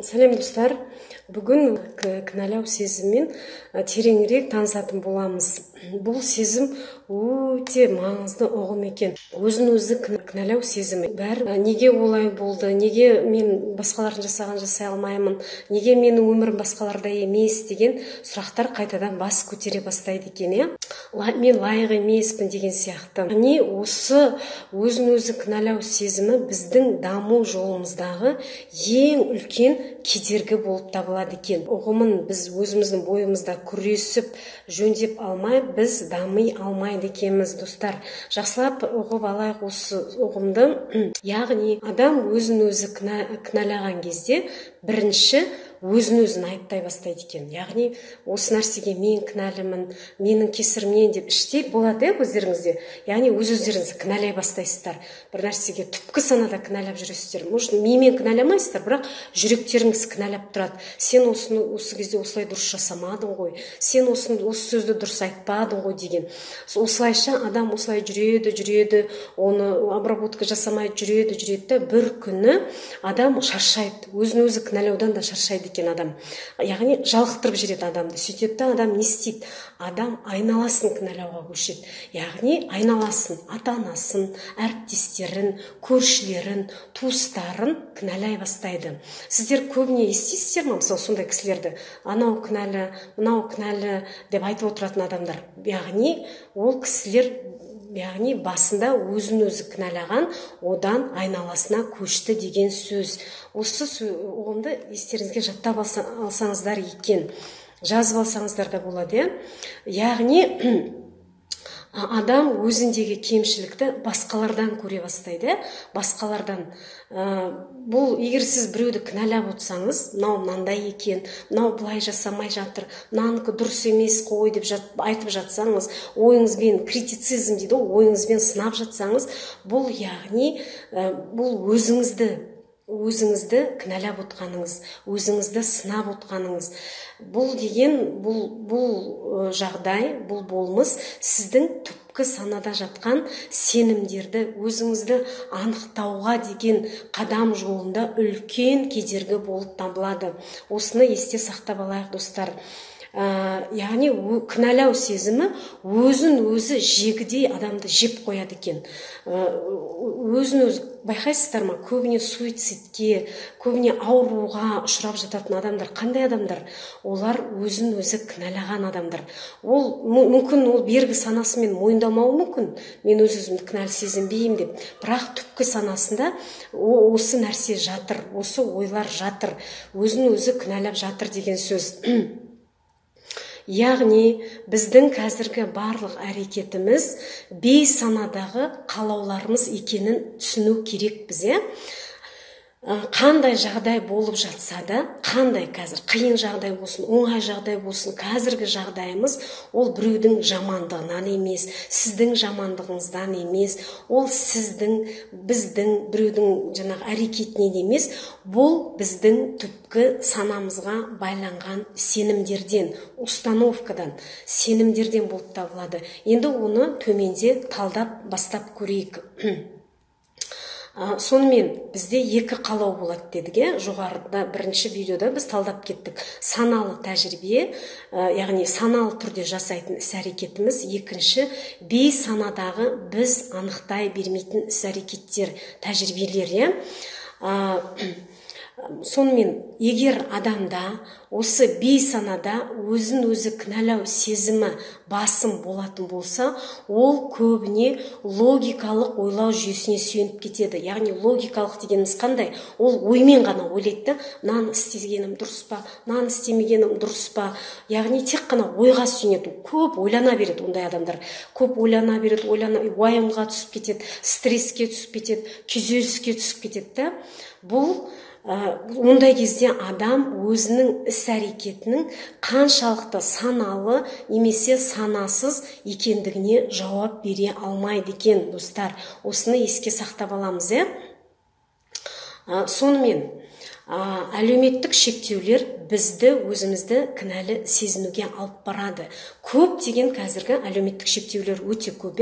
Сәлем достар, бүгін кінәлау сезіммен тереңірек танысатын боламыз. Бұл сезім өте маңызды ұғым екен. Өзін өзі кінәлау сезімі. Бәрі неге олай болды, неге мен басқалардың жасаған жасай алмаймын, неге менің өмірім басқалардай емес деген сұрақтар қайтадан бас көтере бастайды екен. Мен лайық емеспін деген сияқты. Осы өзін өзі кінәлау сезімі біздің даму жолымыздағы ең үлкен кедергі болып табылады екен. Ұғымын біз өзіміздің бойымызда күресіп жөндеп алмай, біз дами алмайды екенбіз, достар. Жақсылап ұғып алайық осы ұғымды. Яғни адам өзін өзі кінәлаған кезде бірінші өзін өзін айыптай бастайды екен. Яғни осы нәрсеге мен кінәлімін, менің кесірімнен деп іштей болады өздеріңізде. Яғни өздеріңізді кінәлай бастайсыздар. Бір нәрсеге түпкі санада кінәлап жүресіздер. Может, менімен кінәламайсыздар, бірақ жүректеріңіз кінәлап тұрады. Сен осы кезде осылай дұрыс жасамадың ғой, сен осы сөзді дұрыс айтпадың ғой деген. Осылайша адам осылай жүреді, оны обработка жасамай жүреді, бір күні адам шаршайды, өзін өзі кінәлаудан да шаршайды екен адам. Яғни жалықтырып жібереді адамды. Сөйтеді, адам не істейді? Адам айналасын кінәлауға көшеді. Яғни айналасын, ата-анасын, әріптестерін, көршілерін, туыстарын кінәлай бастайды. Сіздер көбіне естисіздер ме, мысалы, сондай кісілерді? Анау кінәлі, мынау кінәлі деп айтып отыратын адамдар. Яғни ол кісілер басында өзін өзі кінәлаған, одан айналасына көшті деген сөз. Осы ұғымды естеріңізге жаттап алсаңыздар екен, жазып алсаңыздар да болады. Яғни адам өзіндегі кемшілікті басқалардан көре бастайды. Басқалардан. Бұл егер сіз біреуді кінәлап отырсаңыз, мынау мынандай екен, мынау былай жасамай жатыр, мынанікі дұрыс емес қой деп айтып жатсаңыз, ойыңызбен критицизм дейді, ойыңызбен сынап жатсаңыз, бұл яғни бұл өзіңізді кінәлап отқаныңыз, өзіңізді сынап отқаныңыз. Бұл деген, бұл жағдай, бұл болмыс сіздің түпкі санада жатқан сенімдерді, өзіңізді анықтауға деген қадам жолында үлкен кедергі болып табылады. Осыны есте сақтап алайық, достар. Яғни кінәлау сезімі өзін өзі жегідей адамды жеп қояды екен. Өзін өзі байқайсыздар ма, көбіне суицидке, көбіне ауруға ұшырап жататын адамдар қандай адамдар? Олар өзін өзі кінәлаған адамдар. Мүмкін ол бергі санасымен мойындамауы мүмкін, мен өз-өзімді кінәлі сезінбеймін деп, бірақ түпкі санасында осы нәрсе жатыр, осы ойлар жатыр, өзін өзі кінәлап жатыр деген сөз. Яғни біздің қазіргі барлық әрекетіміз бейсанадағы қалауларымыз екенін түсіну керек бізге. Қандай жағдай болып жатса да, қандай қазір қиын жағдай болсын, оңай жағдай болсын, қазіргі жағдайымыз ол біреудің жамандығынан емес, сіздің жамандығыңыздан емес, ол біздің біреудің әрекетінен емес, бұл біздің түпкі санамызға байланған сенімдерден, установкадан, сенімдерден болып табылады. Енді оны төменде талдап бастап көрейік. Сонымен бізде екі қалау болады дедік. Жоғарыда бірінші видеода біз талдап кеттік. Саналы тәжірибе, яғни саналы түрде жасайтын іс-әрекетіміз. Екінші, бейсанадағы біз анықтай бермейтін іс-әрекеттер, тәжірибелер. Сонымен, егер адамда осы бейсанада өзін өзі кінәлау сезімі басым болатын болса, ол көбіне логикалық ойлау жүйесіне сүйеніп кетеді. Яғни логикалық дегеніміз қандай? Ол оймен ғана ойлайды, мынаны істегенім дұрыс па, мынаны істемегенім дұрыс па. Яғни тек қана ойға сүйенеді. Көп ойлана береді ондай адамдар. Көп ойлана береді, уайымға түсіп кетеді, стресске түсіп кетеді, күйзеліске түсіп кетеді. Бұл ондай кезде адам өзінің іс-әрекетінің қаншалықты саналы немесе санасыз екендігіне жауап бере алмайды екен, достар. Осыны еске сақтап аламыз. Сонымен Әлеуметтік шектеулер бізді өзімізді кінәлі сезінуге алып барады. Көп деген қазіргі әлеуметтік шектеулер өте көп.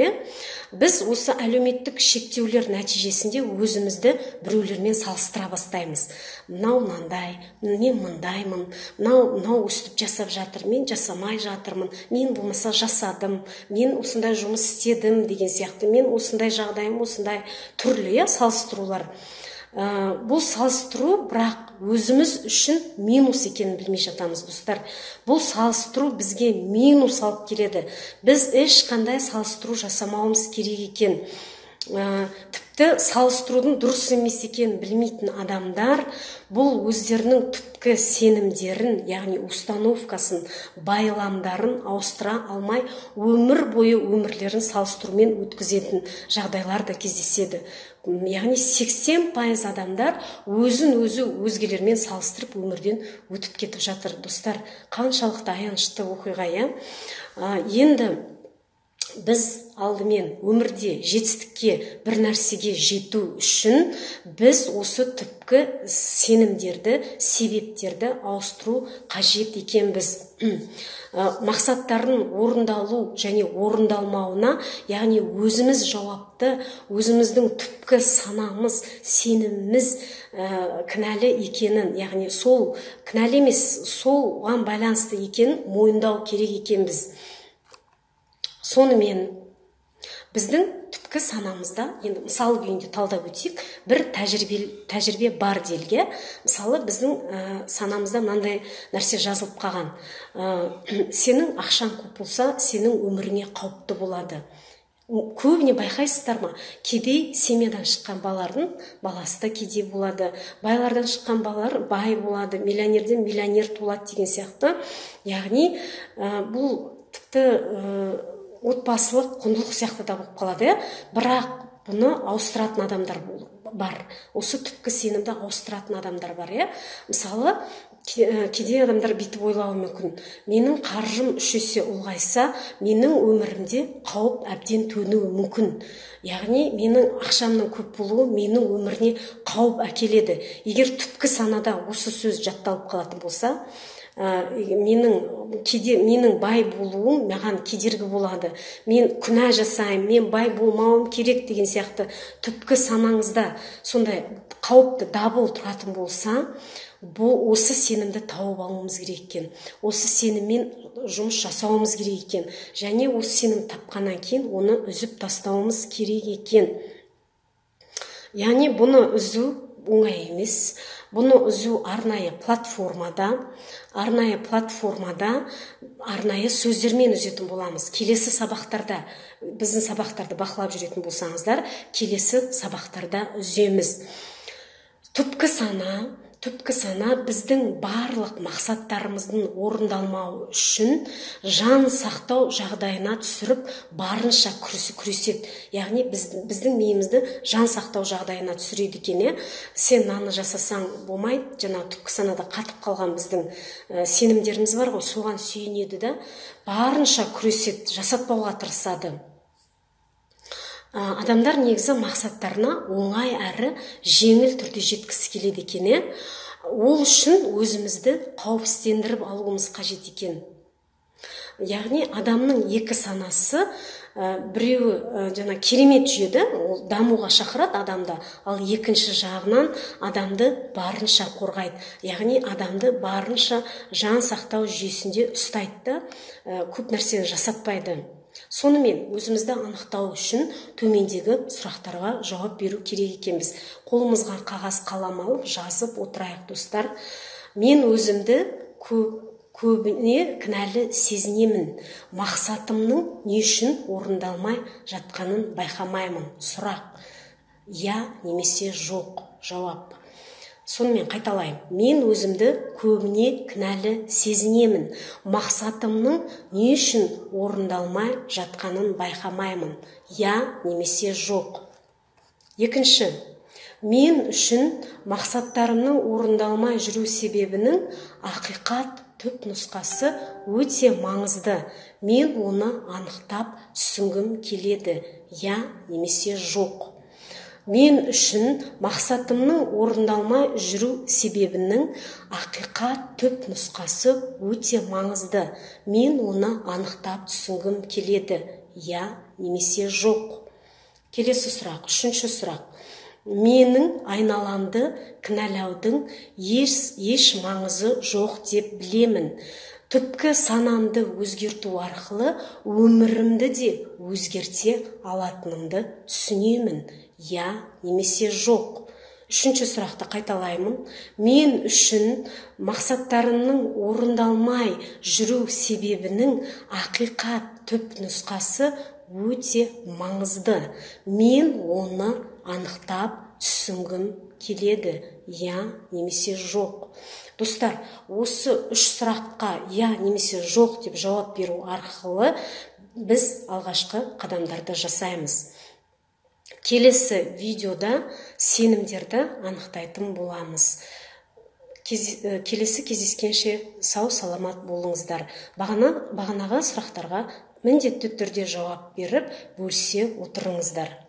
Біз осы әлеуметтік шектеулер нәтижесінде өзімізді біреулермен салыстыра бастаймыз. Мынау мынандай, мен мындаймын, мынау өстіп жасап жатыр, мен жасамай жатырмын, мен болмаса жасадым, мен осындай жұмыс істедім деген сияқты, мен осындай жағдайым, осындай түрлі салыстырулар. Бұл салыстыру бірақ өзіміз үшін минус екенін білмей жатамыз, достар. Бұл салыстыру бізге минус алып келеді. Біз ешқандай салыстыру жасамауымыз керек екен. Тіпті салыстырудың дұрыс емес екенін білмейтін адамдар бұл өздерінің түпкі сенімдерін, яғни установкасын, байламдарын ауыстыра алмай, өмір бойы өмірлерін салыстырумен өткізетін жағдайлар да кездеседі. Яғни 80% адамдар өзін-өзі өзгелермен салыстырып өмірден өтіп кетіп жатыр, достар. Қаншалықты аянышты оқиға. Енді біз алдымен өмірде жетістікке, бір нәрсеге жету үшін біз осы түпкі сенімдерді, себептерді ауыстыру қажет екенбіз. Мақсаттарын орындалу және орындалмауына, яғни өзіміз жауапты, өзіміздің түпкі санамыз, сеніміміз кінәлі екенін, яғни сол кінәлі емес, соған байланысты екенін мойындау керек екенбіз. Сонымен біздің түпкі санамызда, енді мысал күйінде талдап өтсек, бір тәжірибе бар делге. Мысалы, біздің санамызда мынандай нәрсе жазылып қалған. Сенің ақшаң көп болса, сенің өміріңе қауіпті болады. Көбіне байқайсыздар ма? Кедей семьядан шыққан балалардың баласы да кедей болады. Байлардан шыққан балалар бай болады, миллионерден миллионер туылады деген сияқты. Яғни бұл тіпті отбасылық құндылық сияқты да болып қалады. Бірақ бұны ауыстыратын адамдар бар. Осы түпкі сенімді ауыстыратын адамдар бар. Мысалы, кедей адамдар бүйтіп ойлауы мүмкін. Менің қаржым 3 есе ұлғайса, менің өмірімде қауіп әбден төнуі мүмкін. Яғни менің ақшамның көп болуы менің өміріне қауіп әкеледі. Егер түпкі санада осы сөз жатталып қалатын болса, менің бай болуым маған кедергі болады, мен күнә жасаймын, мен бай болмауым керек деген сияқты түпкі санаңызда сондай қауіпті дабыл тұратын болса, бұл осы сенімді тауып алуымыз керек екен. Осы сеніммен жұмыс жасауымыз керек екен. Және осы сенім тапқаннан кейін оны үзіп тастауымыз керек екен. Яғни бұны үзу оңай емес. Бұны үзу арнайы платформада, арнайы сөздермен үзетін боламыз. Келесі сабақтарда, біздің сабақтарды бақылап жүретін болсаңыздар, келесі сабақтарда үземіз. Түпкі сана біздің барлық мақсаттарымыздың орындалмауы үшін жан сақтау жағдайына түсіріп барынша күреседі. Яғни біздің миымызды жан сақтау жағдайына түсіреді екен. Сен мынаны жасасаң болмайды, жаңа түпкі санада қатып қалған біздің сенімдеріміз бар ғой, соған сүйенеді да барынша күреседі, жасатпауға тырысады. Адамдар негізі мақсаттарына оңай әрі жеңіл түрде жеткісі келеді екен. Ол үшін өзімізді қауіпсіздендіріп алуымыз қажет екен. Яғни адамның екі санасы, біреуі жаңа керемет жүйеді, ол дамуға шақырады адамды, ал екінші жағынан адамды барынша қорғайды. Яғни адамды барынша жан сақтау жүйесінде ұстайды, көп нәрсені жасатпайды. Сонымен өзімізді анықтау үшін төмендегі сұрақтарға жауап беру керек екенбіз. Қолымызға қағаз қалам алып жазып отырайық, достар. Мен өзімді көбіне кінәлі сезінемін. Мақсатымның не үшін орындалмай жатқанын байқамаймын. Сұрақ: я немесе жоқ? Жауап. Сонымен қайталайын. Мен өзімді көбіне кінәлі сезінемін. Мақсатымның не үшін орындалмай жатқанын байқамаймын. Я немесе жоқ? Екінші: мен үшін мақсаттарымның орындалмай жүру себебінің ақиқат түп нұсқасы өте маңызды. Мен оны анықтап түсінгім келеді. Я немесе жоқ? Мен үшін мақсатымның орындалмай жүру себебінің ақиқат түп нұсқасы өте маңызды. Мен оны анықтап түсінгім келеді. Я немесе жоқ. Келесі сұрақ, үшінші сұрақ. Менің айналамды кінәлаудың еш маңызы жоқ деп білемін. Түпкі санамды өзгерту арқылы өмірімді де өзгерте алатынымды түсінемін. Я немесе жоқ. Үшінші сұрақты қайталаймын. Мен үшін мақсаттарымның орындалмай жүру себебінің ақиқат түп нұсқасы өте маңызды. Мен оны анықтап түсінгім келеді. Я немесе жоқ. Достар, осы үш сұраққа я немесе жоқ деп жауап беру арқылы біз алғашқы қадамдарды жасаймыз. Келесі видеода сенімдерді анықтайтын боламыз. Келесі кездескенше сау саламат болыңыздар. Бағанағы сұрақтарға міндетті түрде жауап беріп бөлісе отырыңыздар.